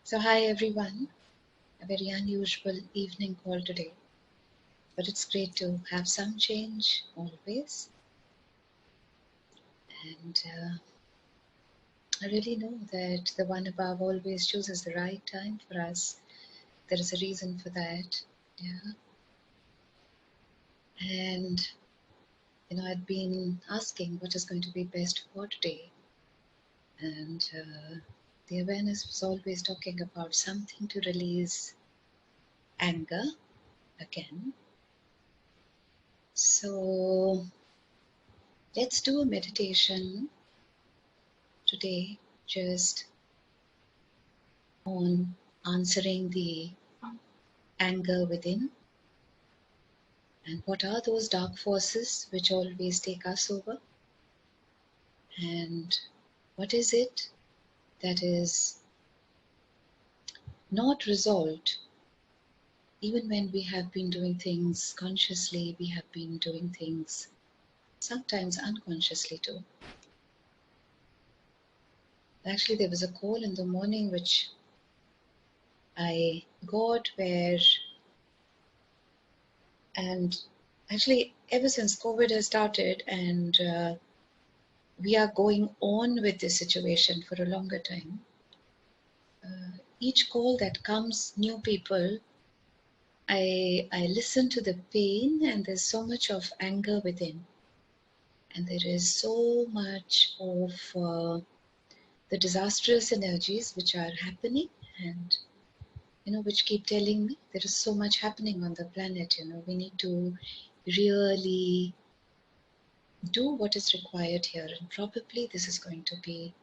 So, hi everyone. A very unusual evening call today, but it's great to have some change always. And I really know that the one above always chooses the right time for us. There is a reason for that. Yeah. And, I'd been asking what is going to be best for today. And the awareness was always talking about something to release anger again. So, let's do a meditation today, just on answering the anger within, and what are those dark forces which always take us over, and what is it that is not resolved. Even when we have been doing things consciously, we have been doing things sometimes unconsciously too. Actually, there was a call in the morning which I got where, and actually ever since COVID has started, and we are going on with this situation for a longer time. Each call that comes, new people, I listen to the pain, and there's so much of anger within, and there is so much of the disastrous energies which are happening, and which keep telling me there is so much happening on the planet. We need to really do what is required here, and probably this is going to be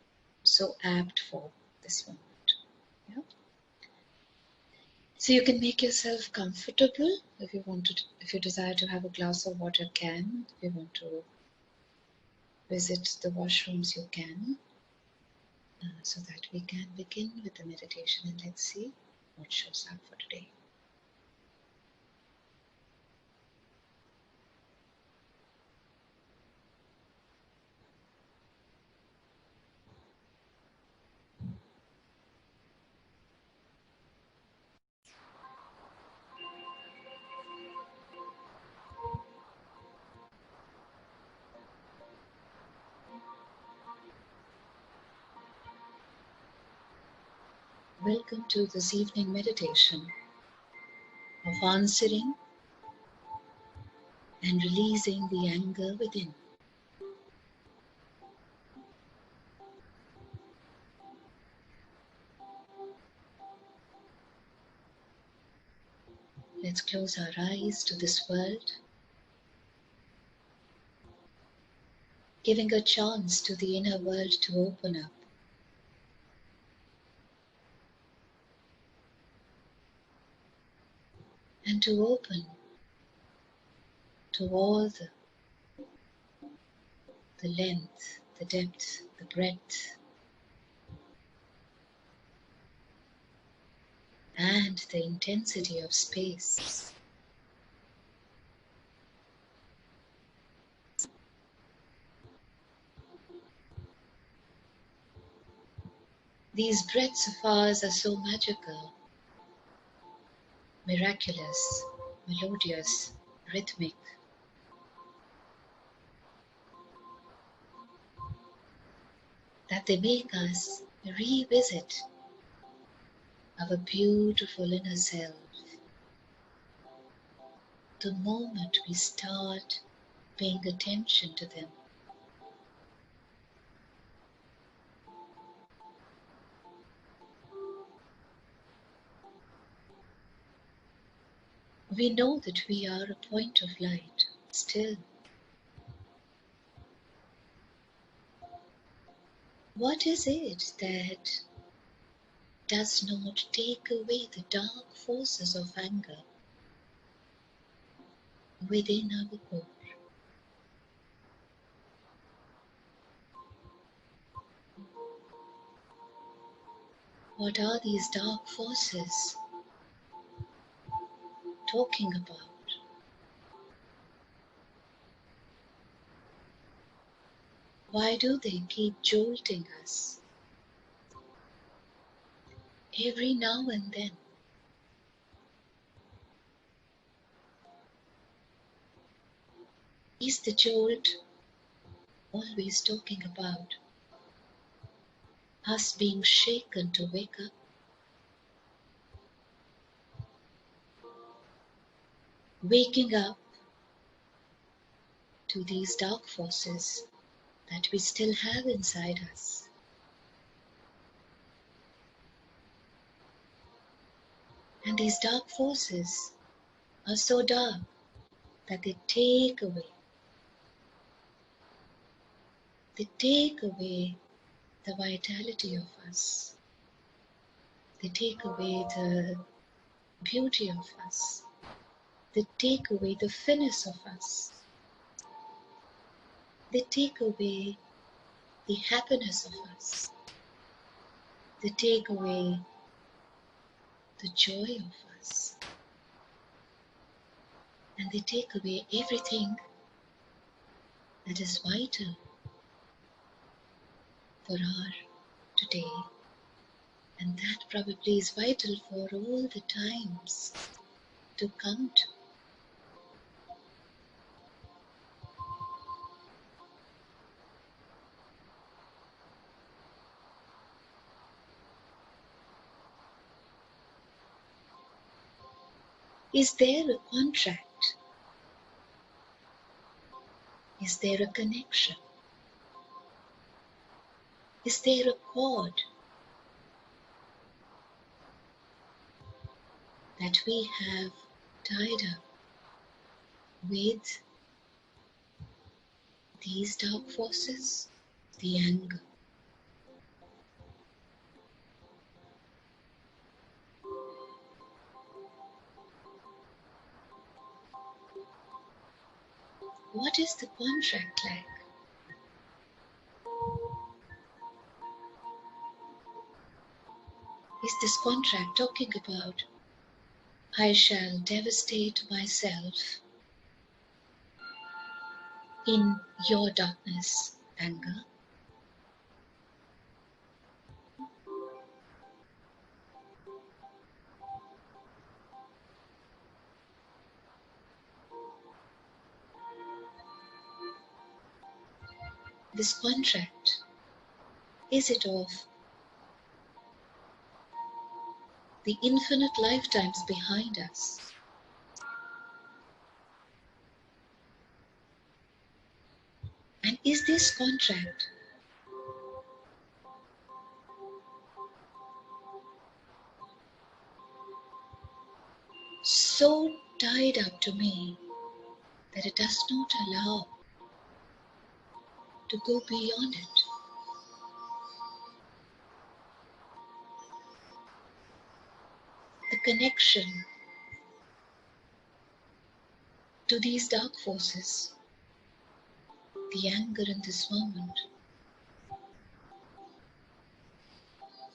so apt for this moment. Yeah. So you can make yourself comfortable. If you desire to have a glass of water, can. If you want to visit the washrooms, you can. So that we can begin with the meditation, and let's see what shows up for today. Welcome to this evening meditation of answering and releasing the anger within. Let's close our eyes to this world, giving a chance to the inner world to open up. And to open to all the length, the depth, the breadth, and the intensity of space. These breaths of ours are so magical, miraculous, melodious, rhythmic, that they make us revisit our beautiful inner self the moment we start paying attention to them. We know that we are a point of light still. What is it that does not take away the dark forces of anger within our core? What are these dark forces talking about? Why do they keep jolting us every now and then. Is the jolt always talking about us being shaken to wake up? Waking up to these dark forces that we still have inside us. And these dark forces are so dark that they take away the vitality of us. They take away the beauty of us. They take away the finesse of us. They take away the happiness of us. They take away the joy of us. And they take away everything that is vital for our today. And that probably is vital for all the times to come to. Is there a contract? Is there a connection? Is there a cord that we have tied up with these dark forces? The anger. What is the contract like? Is this contract talking about I shall devastate myself in your darkness, anger? This contract, is it of the infinite lifetimes behind us? And is this contract so tied up to me that it does not allow to go beyond it? The connection to these dark forces, the anger in this moment,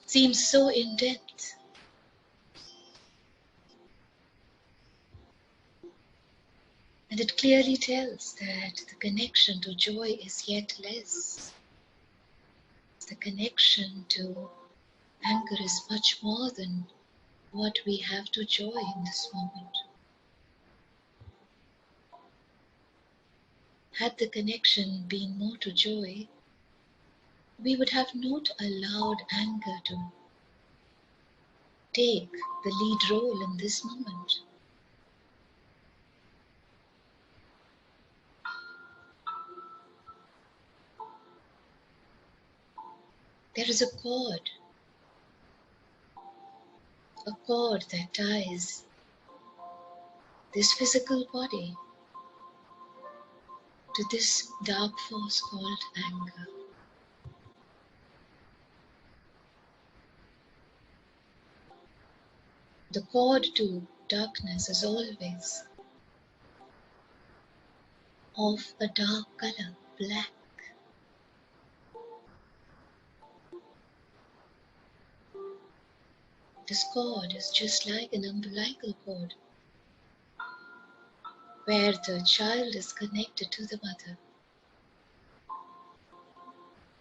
seems so in depth. And it clearly tells that the connection to joy is yet less. The connection to anger is much more than what we have to joy in this moment. Had the connection been more to joy, we would have not allowed anger to take the lead role in this moment. There is a cord that ties this physical body to this dark force called anger. The cord to darkness is always of a dark color, black. This cord is just like an umbilical cord, where the child is connected to the mother.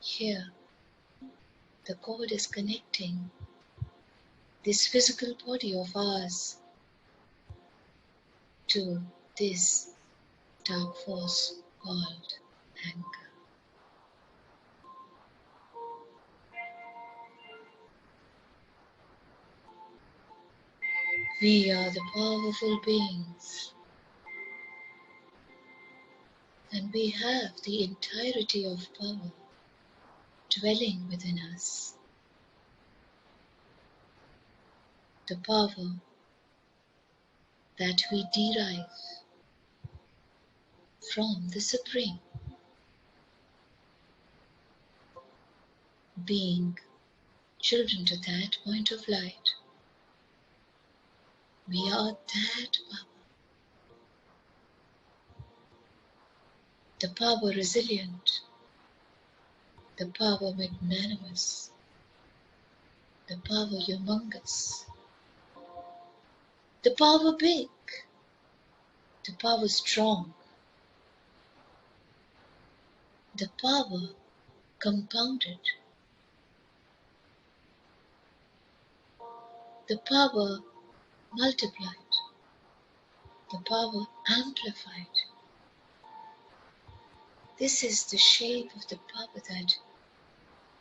Here, the cord is connecting this physical body of ours to this dark force called anger. We are the powerful beings, and we have the entirety of power dwelling within us. The power that we derive from the Supreme, being children to that point of light. We are that power. The power resilient, the power magnanimous, the power humongous, the power big, the power strong, the power compounded, the power multiplied, the power amplified. This is the shape of the power that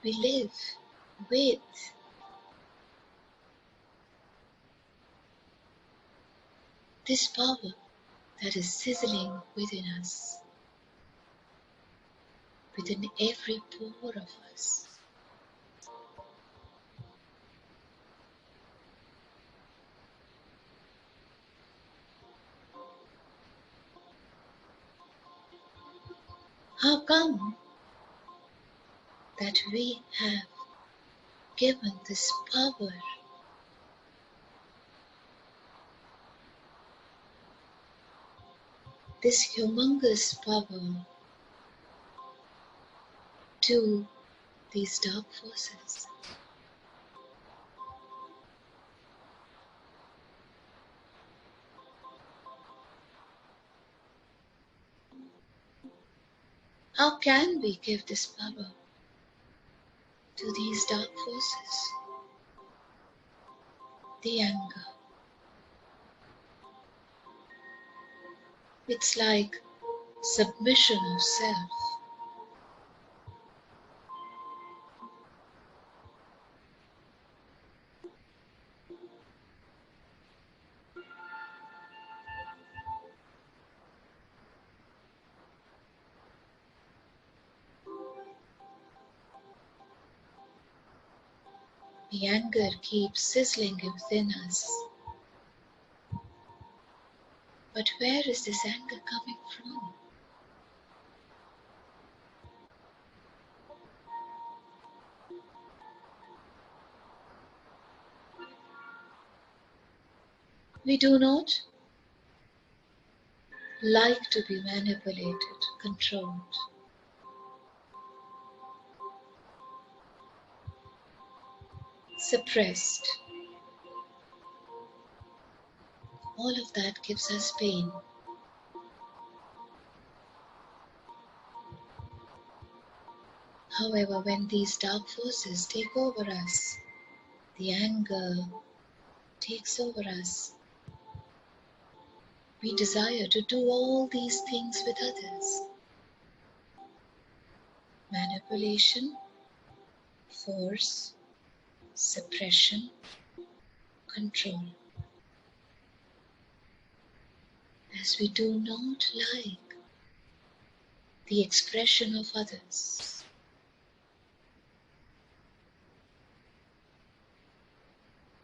we live with. This power that is sizzling within us, within every pore of us. How come that we have given this power this humongous power to these dark forces? How can we give this power to these dark forces? The anger. It's like submission of self. The anger keeps sizzling within us. But where is this anger coming from? We do not like to be manipulated, controlled. Suppressed. All of that gives us pain. However, when these dark forces take over us, the anger takes over us. We desire to do all these things with others. Manipulation, force, suppression, control. As we do not like the expression of others.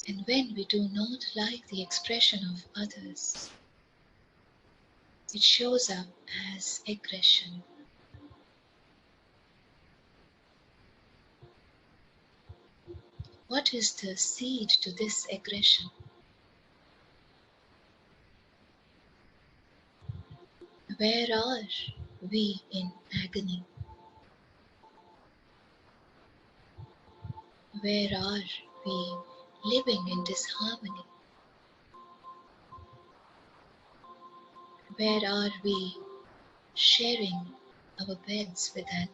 And when we do not like the expression of others, it shows up as aggression. What is the seed to this aggression? Where are we in agony? Where are we living in disharmony? Where are we sharing our beds with anger?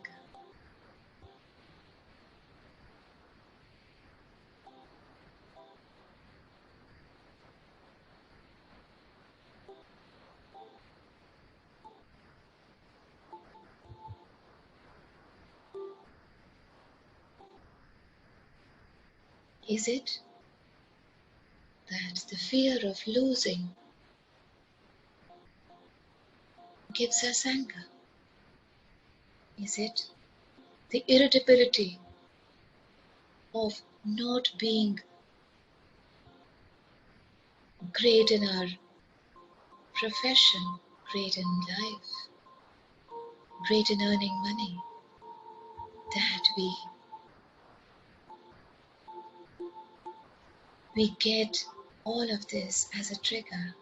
Is it that the fear of losing gives us anger? Is it the irritability of not being great in our profession, great in life, great in earning money, that we get all of this as a trigger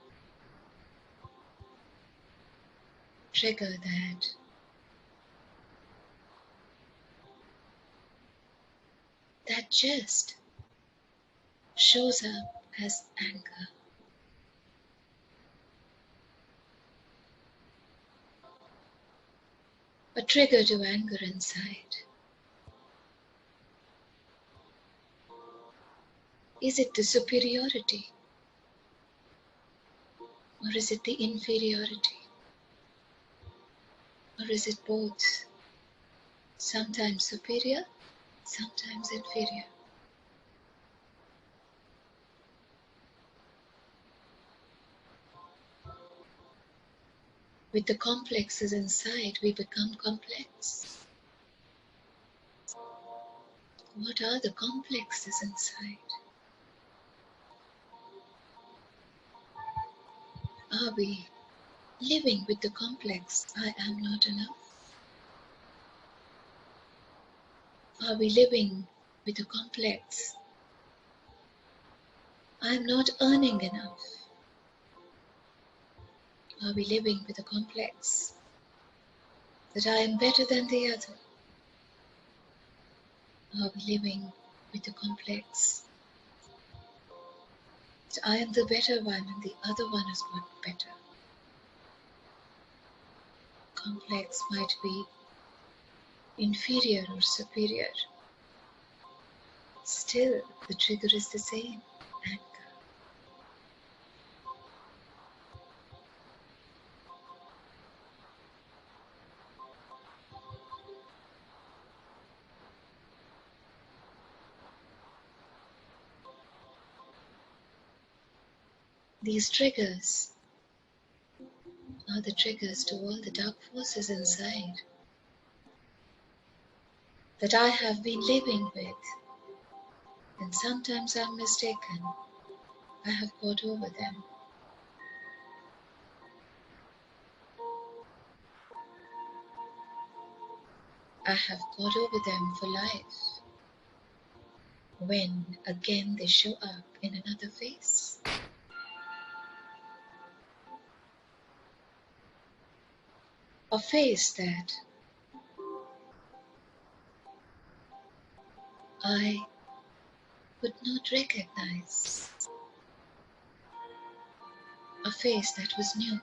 that just shows up as anger. A trigger to anger inside. Is it the superiority? Or is it the inferiority? Or is it both? Sometimes superior, sometimes inferior. With the complexes inside, we become complex. What are the complexes inside? Are we living with the complex, I am not enough? Are we living with the complex, I am not earning enough? Are we living with the complex that I am better than the other? Are we living with the complex that I am the better one and the other one is not better? Complex might be inferior or superior. Still, the trigger is the same, anger. These triggers are the triggers to all the dark forces inside that I have been living with, and sometimes I'm mistaken. I have got over them. I have got over them for life, when again they show up in another face. A face that I would not recognize. A face that was new.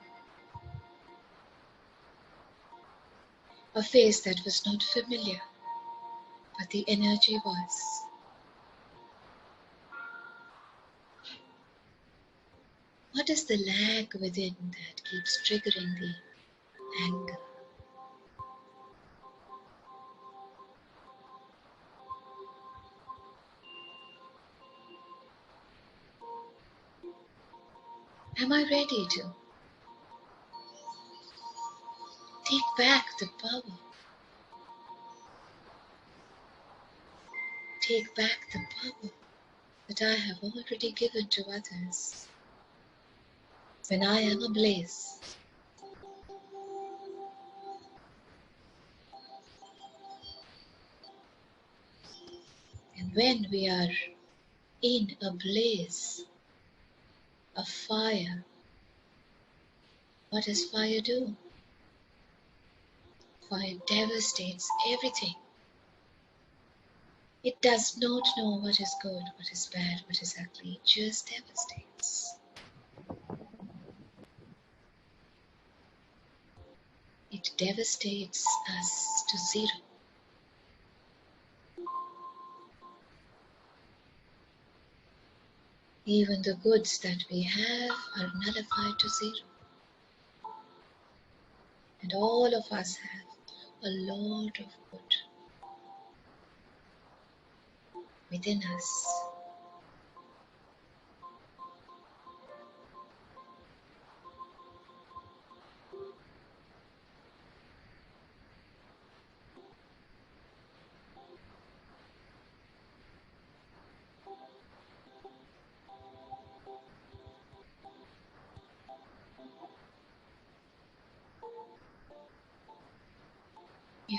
A face that was not familiar, but the energy was. What is the lag within that keeps triggering the anger? Am I ready to take back the power? Take back the power that I have already given to others. When I am ablaze, and when we are in a blaze, a fire, what does fire do? Fire devastates everything. It does not know what is good, what is bad, what is ugly. It just devastates. It devastates us to zero. Even the goods that we have are nullified to zero. And all of us have a lot of good within us.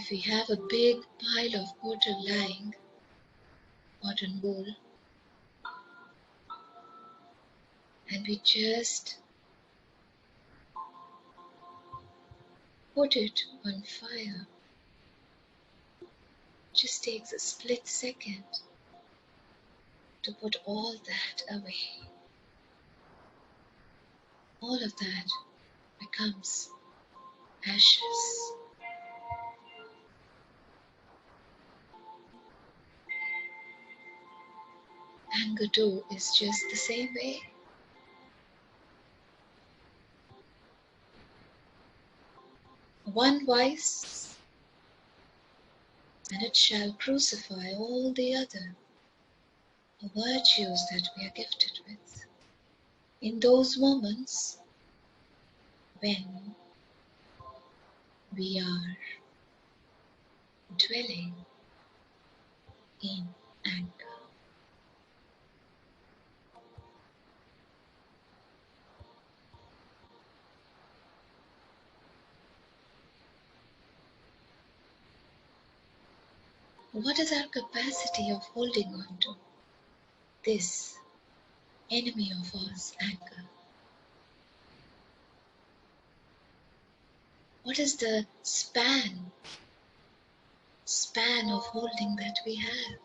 If we have a big pile of water lying, cotton wool, and we just put it on fire, just takes a split second to put all that away. All of that becomes ashes. Anger too is just the same way. One vice, and it shall crucify all the other virtues that we are gifted with. In those moments when we are dwelling in anger. What is our capacity of holding on to this enemy of ours, anger? What is the span of holding that we have?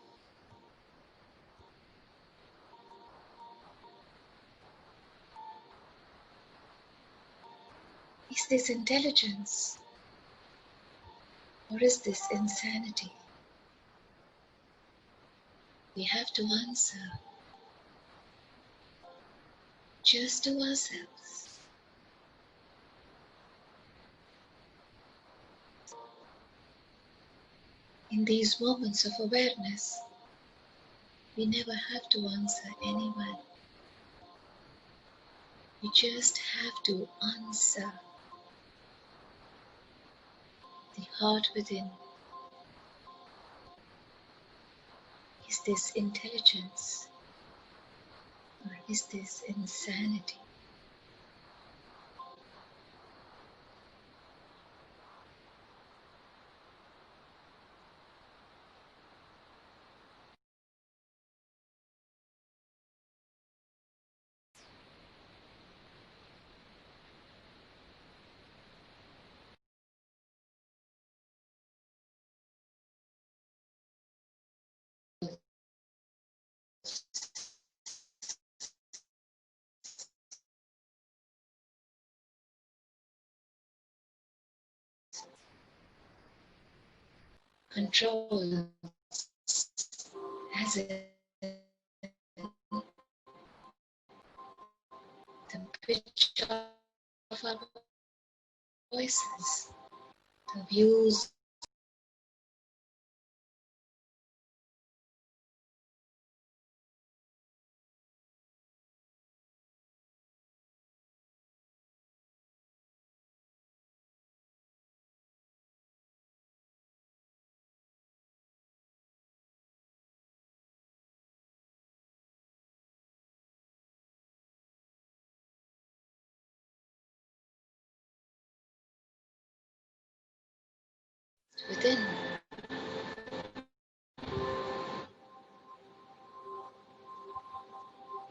Is this intelligence or is this insanity? We have to answer just to ourselves. In these moments of awareness, we never have to answer anyone. We just have to answer the heart within. Is this intelligence or is this insanity? Control as in the pitch of our voices, the views within.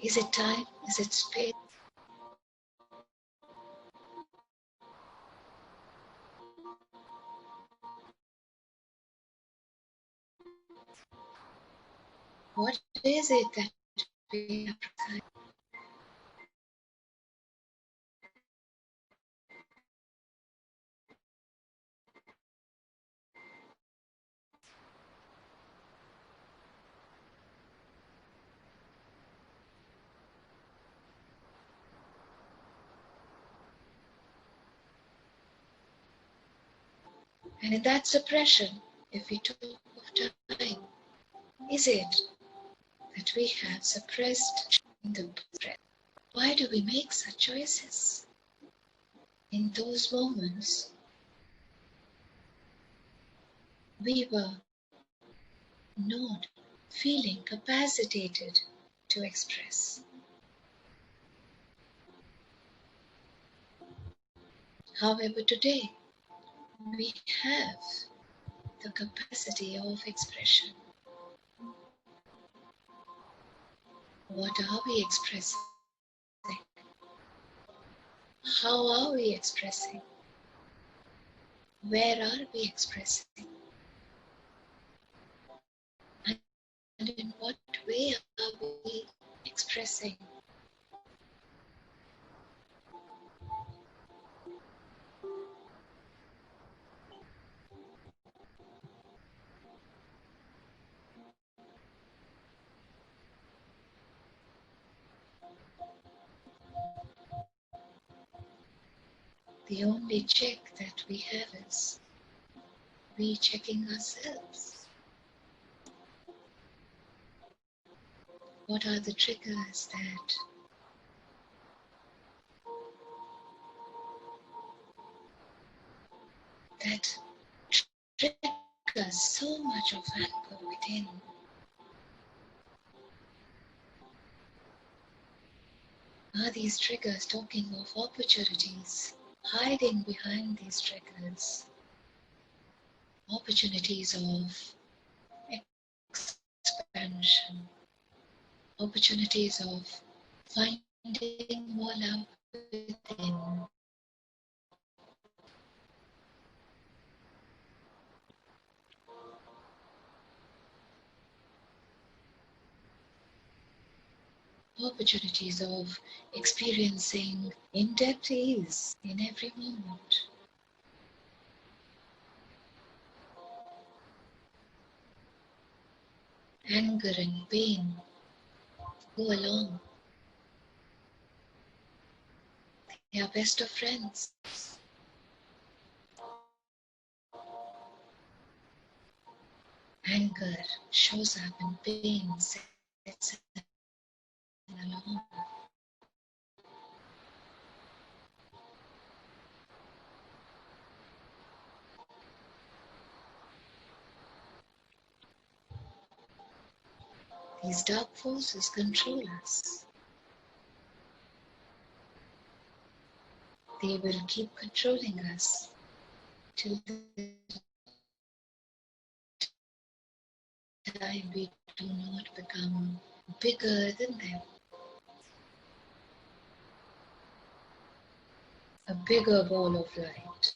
Is it time? Is it space? What is it that we are precisely? And in that suppression, if we talk of time, is it that we have suppressed in the breath? Why do we make such choices? In those moments, we were not feeling capacitated to express. However, today we have the capacity of expression. What are we expressing? How are we expressing? Where are we expressing? And in what way are we expressing? The only check that we have is we checking ourselves. What are the triggers that trigger so much of anger within? Are these triggers talking of opportunities? Hiding behind these triggers, opportunities of expansion, opportunities of finding more love within. Opportunities of experiencing in-depth ease in every moment. Anger and pain go along. They are best of friends. Anger shows up and pain sets along. These dark forces control us. They will keep controlling us till the time we do not become bigger than them. A bigger ball of light.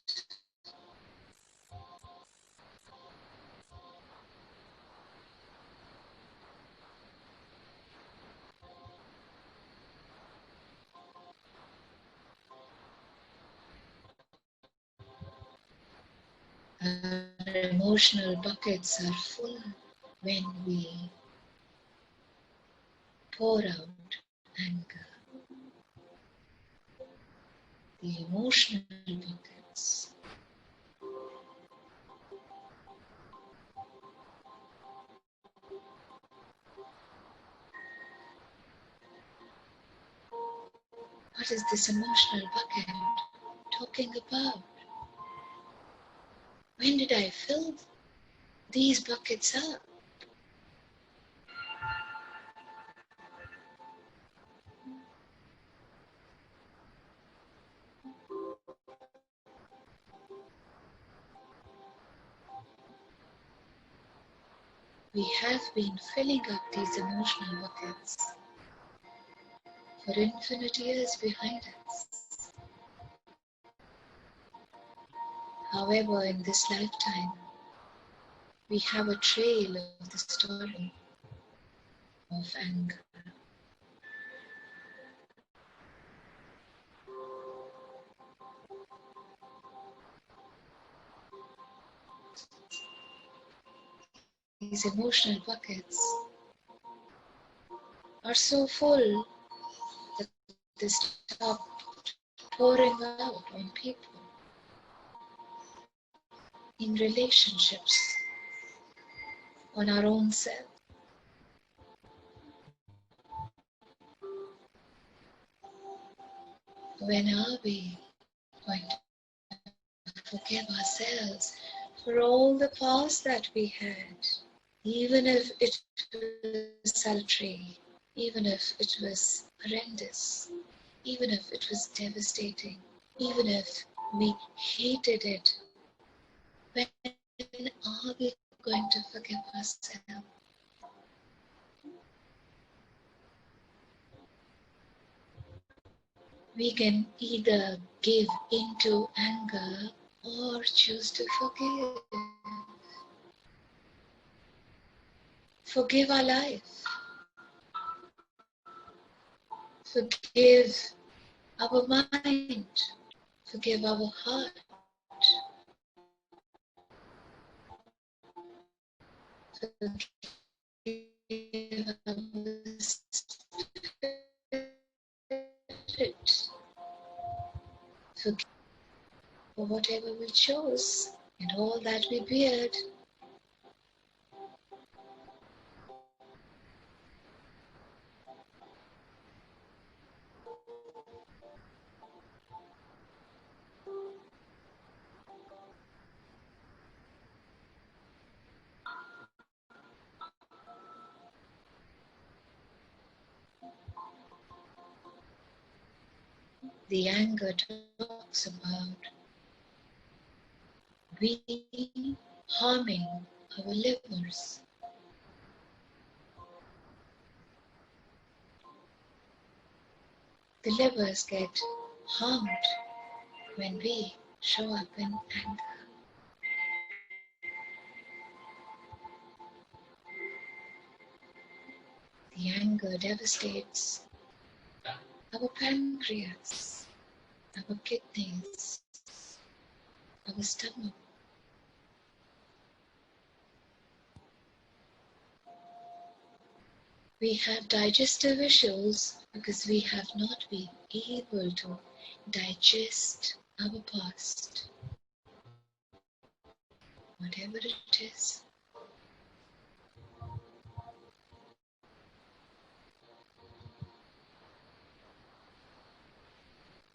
Our emotional buckets are full when we pour out anger. The emotional buckets. What is this emotional bucket talking about? When did I fill these buckets up? We have been filling up these emotional buckets for infinite years behind us. However, in this lifetime, we have a trail of the story of anger. These emotional buckets are so full that they start pouring out on people, in relationships, on our own self. When are we going to forgive ourselves for all the past that we had? Even if it was sultry, even if it was horrendous, even if it was devastating, even if we hated it. When are we going to forgive ourselves? We can either give into anger or choose to forgive. Forgive our life. Forgive our mind. Forgive our heart. Forgive our spirit. Forgive for whatever we chose and all that we beard. The anger talks about we harming our livers. The livers get harmed when we show up in anger. The anger devastates our pancreas, our kidneys, our stomach. We have digestive issues because we have not been able to digest our past, whatever it is.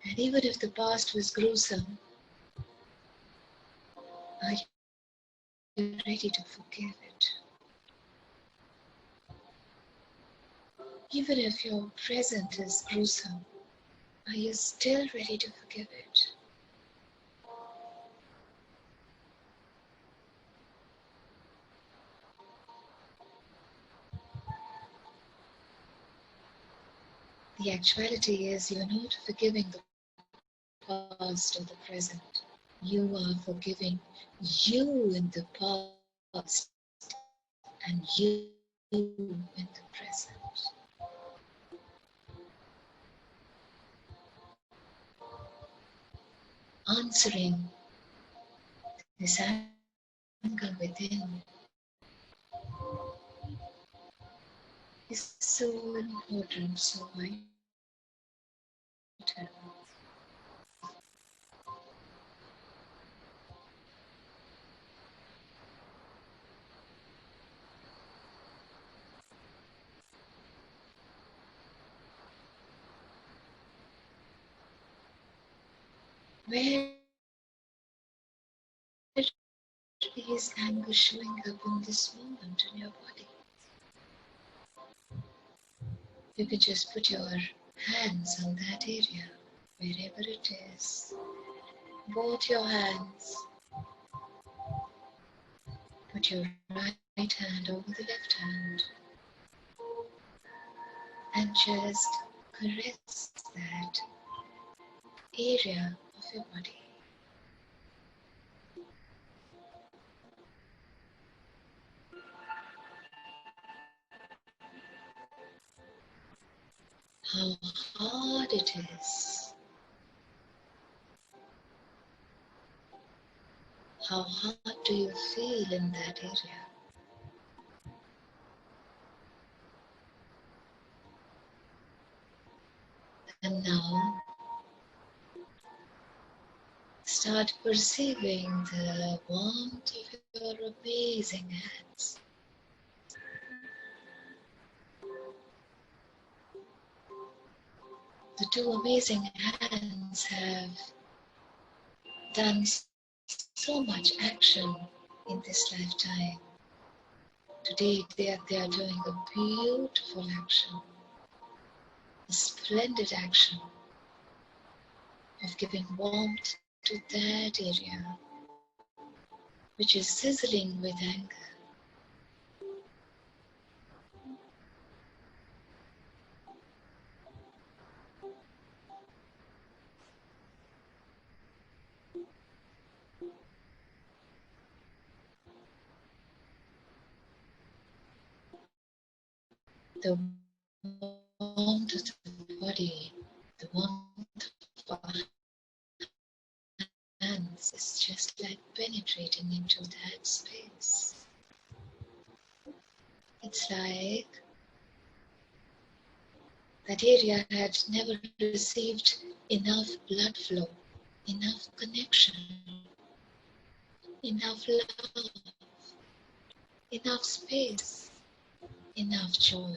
And even if the past was gruesome, are you ready to forgive it? Even if your present is gruesome, are you still ready to forgive it? The actuality is you're not forgiving the past or the present. You are forgiving you in the past and you in the present. Answering this anger within is so important, so vital. Where is anger showing up in this moment in your body? You can just put your hands on that area, wherever it is. Both your hands. Put your right hand over the left hand and just caress that area of your body. How hard it is. How hard do you feel in that area? And now start perceiving the warmth of your amazing hands. The two amazing hands have done so much action in this lifetime. Today they are doing a beautiful action, a splendid action of giving warmth to that area which is sizzling with anger. The warmth of the body, the warmth of our hands is just like penetrating into that space. It's like that area had never received enough blood flow, enough connection, enough love, enough space, enough joy,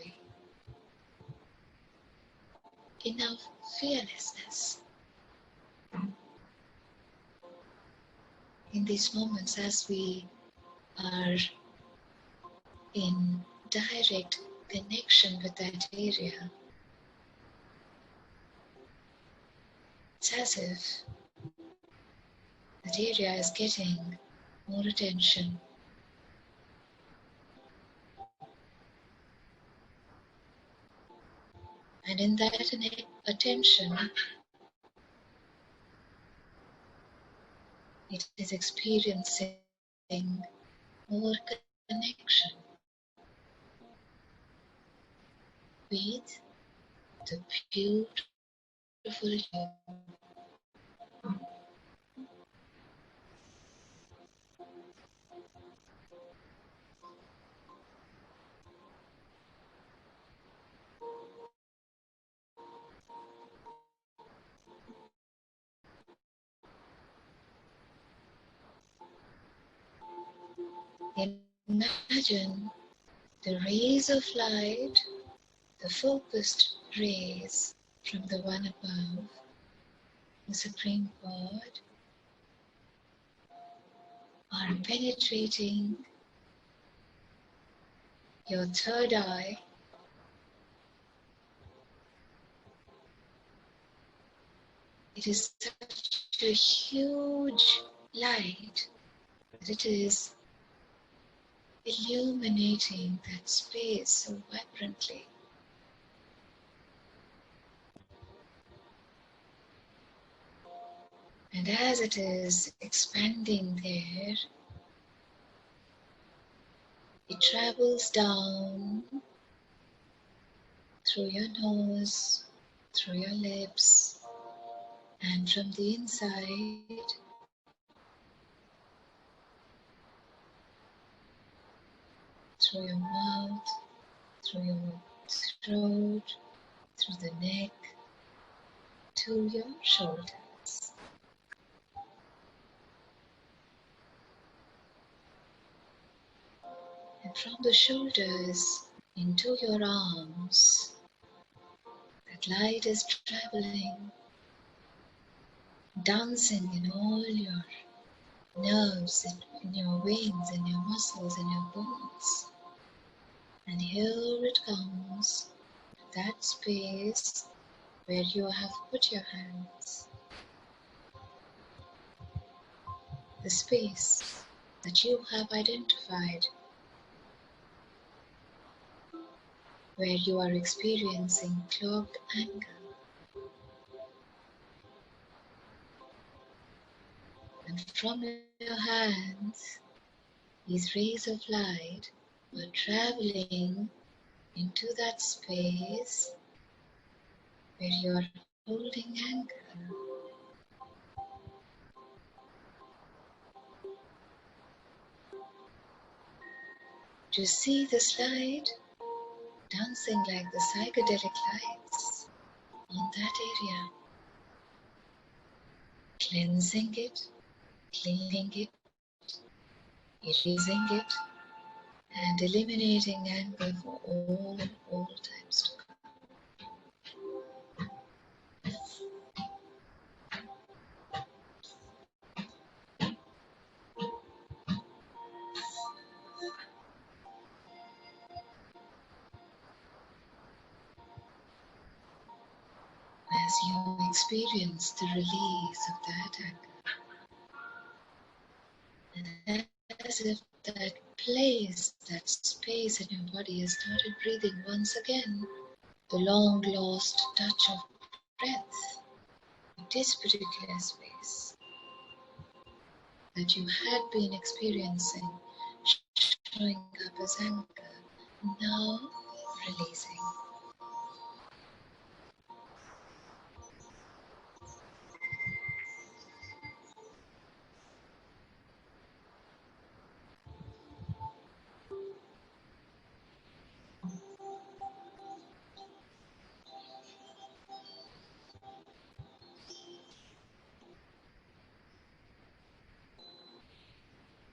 enough fearlessness. In these moments, as we are in direct connection with that area, it's as if that area is getting more attention. And in that attention, it is experiencing more connection with the beautiful you. Imagine the rays of light, the focused rays from the one above, the Supreme God, are penetrating your third eye. It is such a huge light that it is illuminating that space so vibrantly. And as it is expanding there, it travels down through your nose, through your lips, and from the inside through your mouth, through your throat, through the neck, to your shoulders. And from the shoulders into your arms, that light is traveling, dancing in all your nerves, in your veins, in your muscles, in your bones. And here it comes, that space where you have put your hands, the space that you have identified, where you are experiencing clogged anger. And from your hands, these rays of light are traveling into that space where you are holding anger. To see this light dancing like the psychedelic lights on that area, cleansing it, cleaning it, erasing it, and eliminating anger for all times to come. As you experience the release of that anger, and as if that place, that space in your body has started breathing once again. The long lost touch of breath, this particular space that you had been experiencing showing up as anger, now releasing.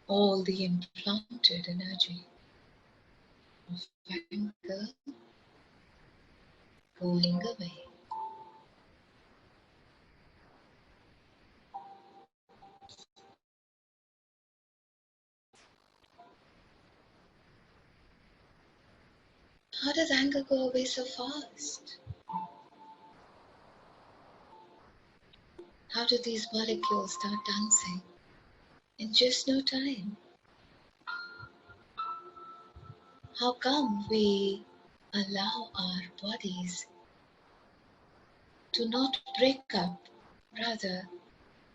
All the implanted energy of anger going away. How does anger go away so fast? How do these molecules start dancing in just no time? How come we allow our bodies to not break up, rather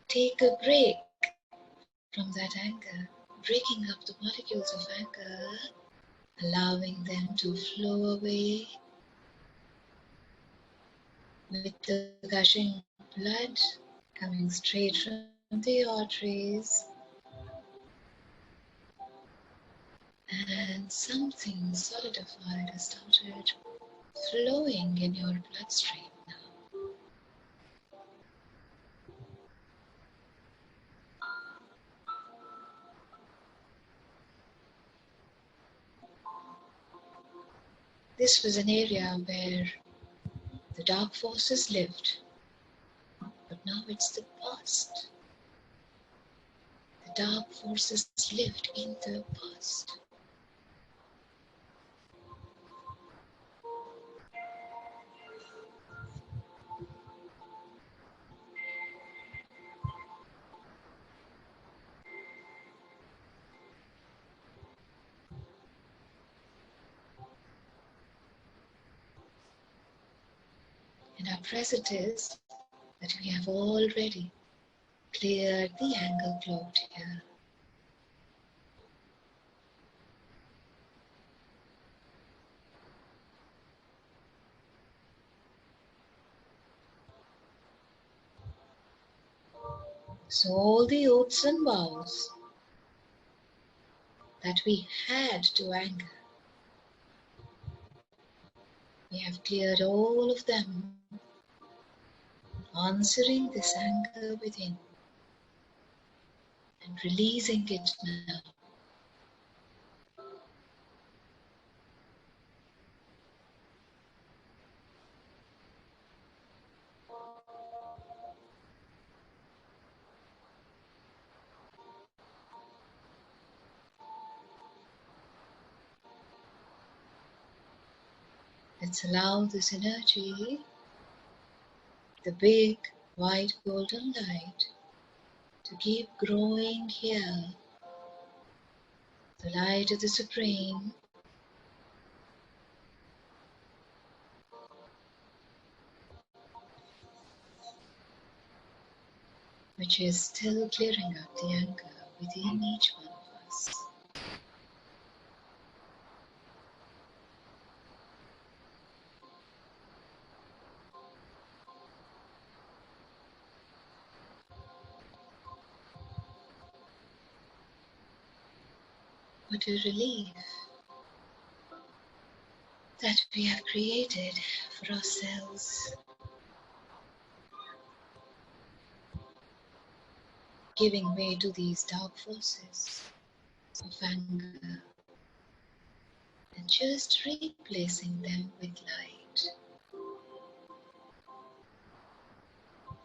take a break from that anger, breaking up the molecules of anger, allowing them to flow away with the gushing blood coming straight from the arteries, and something solidified has started flowing in your bloodstream now. This was an area where the dark forces lived, but now it's the past. The dark forces lived in the past. And our present is that we have already cleared the anger cloud here. So all the oaths and vows that we had to anger, we have cleared all of them, answering this anger within and releasing it now. Let's allow this energy, the big white golden light, to keep growing here. The light of the Supreme, which is still clearing up the anger within each one of us. What a relief that we have created for ourselves, giving way to these dark forces of anger and just replacing them with light.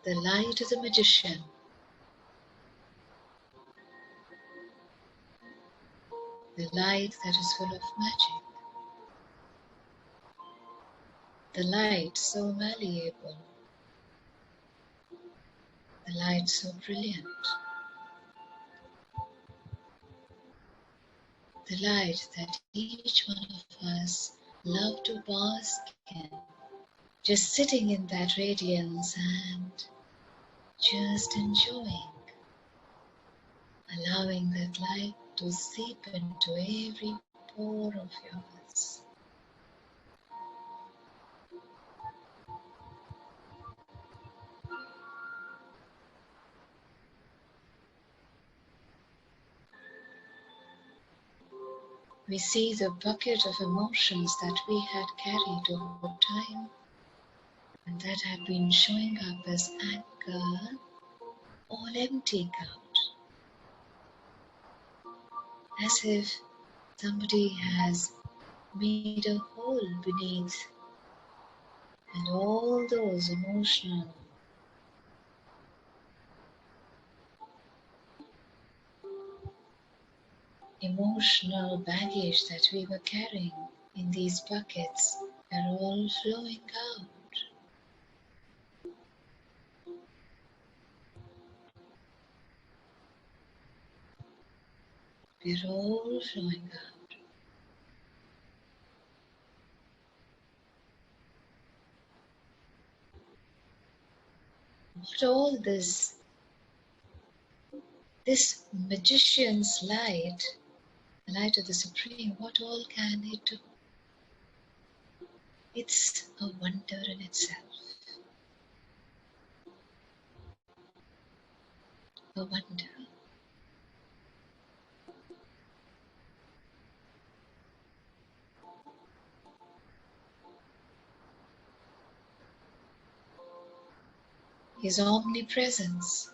The light of the magician, the light that is full of magic, the light so malleable, the light so brilliant. the light that each one of us love to bask in, just sitting in that radiance and just enjoying, allowing that light to seep into every pore of yours. We see the bucket of emotions that we had carried over time and that had been showing up as anger, all emptying out, as if somebody has made a hole beneath, and all those emotional baggage that we were carrying in these buckets are all flowing out. They're all flowing out. What all this magician's light, the light of the Supreme, what all can it do? It's a wonder in itself. A wonder. His omnipresence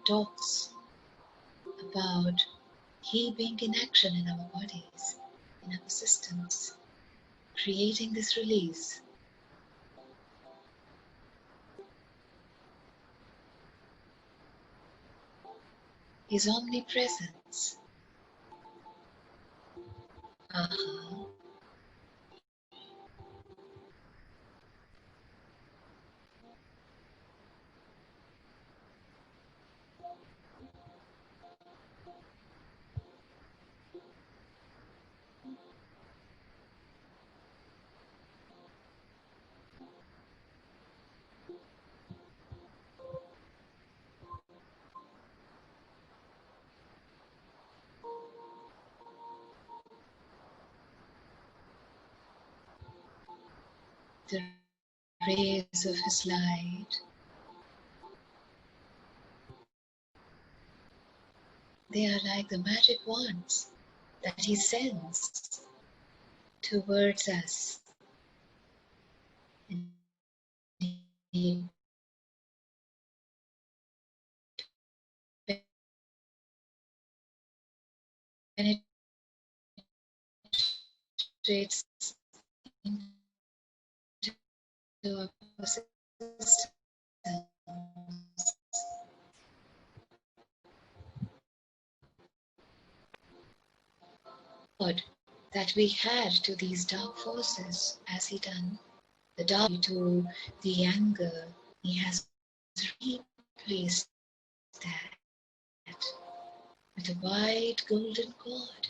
talks about He being in action in our bodies, in our systems, creating this release. His omnipresence. Aha. The rays of His light, they are like the magic wands that He sends towards us. And He penetrates into our systems. God that we had to these dark forces, as He done, the dark to the anger, He has replaced that with a white golden cord.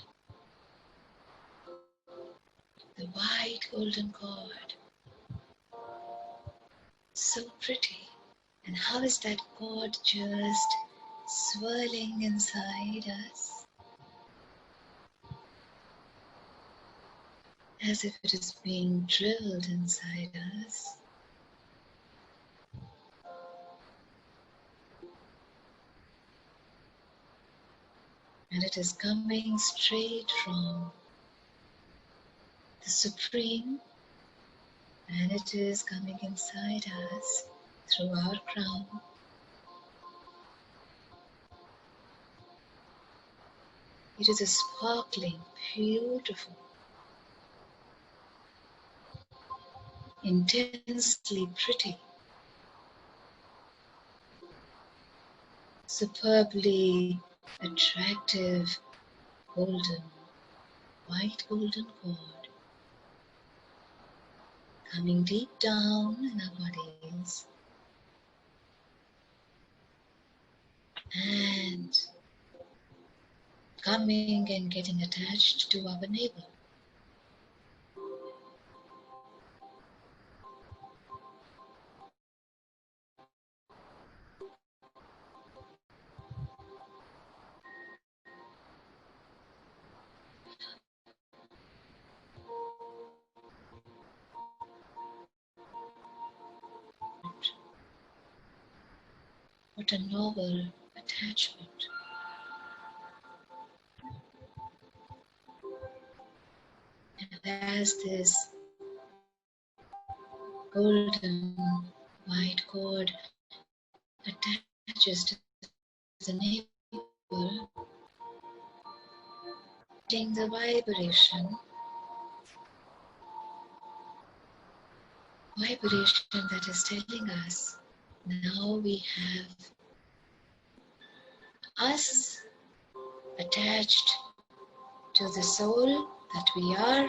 The white golden cord. So pretty. And how is that cord just swirling inside us? As if it is being drilled inside us. And it is coming straight from the Supreme, and it is coming inside us through our crown. It is a sparkling, beautiful, intensely pretty, superbly attractive golden, white golden cord coming deep down in our bodies and coming and getting attached to our neighbor. What a noble attachment. And as this golden white cord attaches to the neighbor, getting the vibration that is telling us now we have us attached to the soul that we are,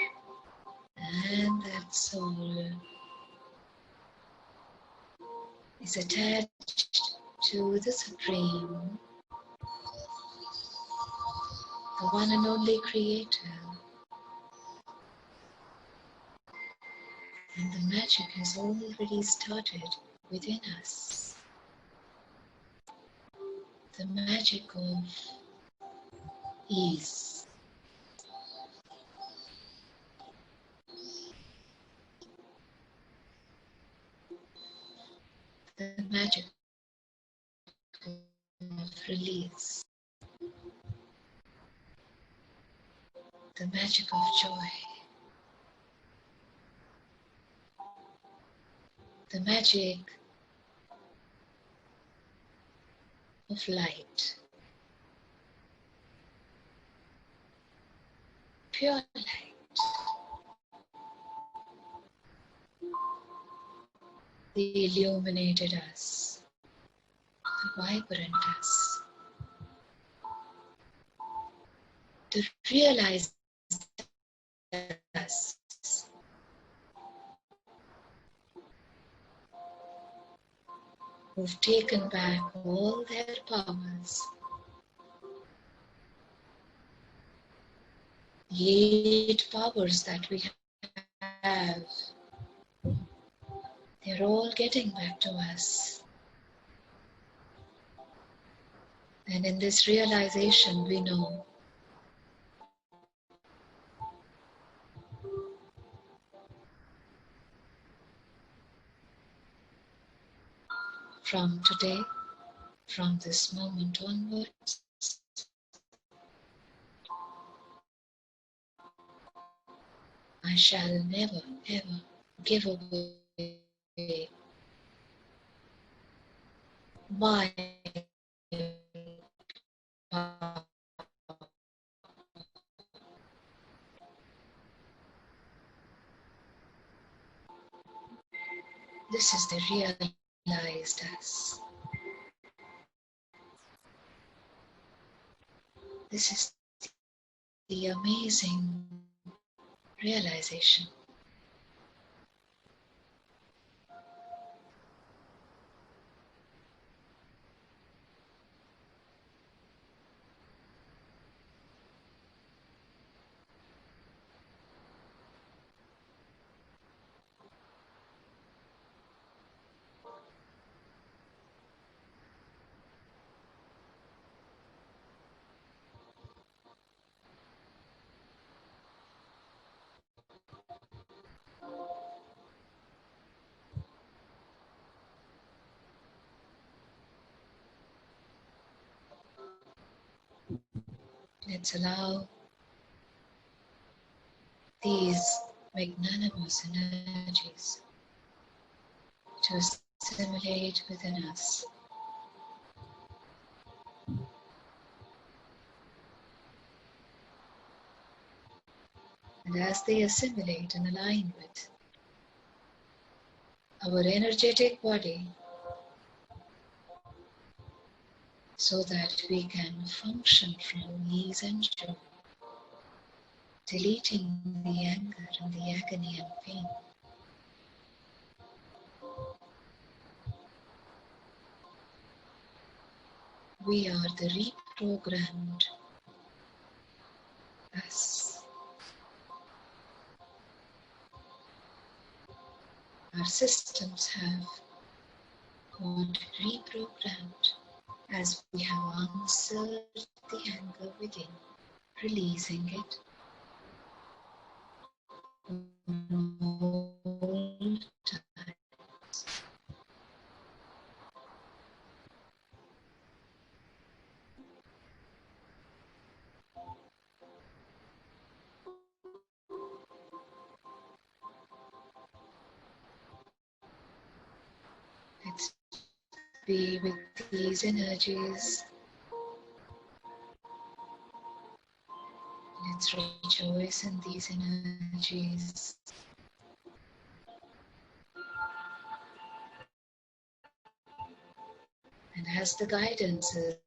and that soul is attached to the Supreme, the one and only Creator. And the magic has already started within us. The magic of ease. The magic of release. The magic of joy. The magic of light. Pure light. The illuminated us. The vibrant us. The realized us. Who've taken back all their powers. The 8 powers that we have, they're all getting back to us. And in this realization, we know from today, from this moment onwards, I shall never ever give away my power. This is the realized us. This is the amazing realization. Let's allow these magnanimous energies to assimilate within us. And as they assimilate and align with our energetic body, so that we can function from ease and joy, deleting the anger and the agony and pain. We are the reprogrammed our systems have got reprogrammed as we have answered the anger within, releasing it all times. Let's be with these energies. Let's rejoice in these energies. And as the guidance is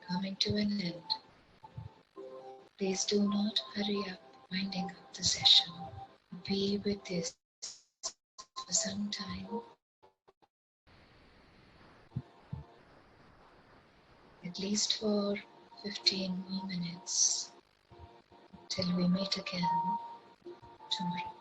coming to an end, please do not hurry up winding up the session. Be with this for some time, at least for 15 more minutes, till we meet again tomorrow.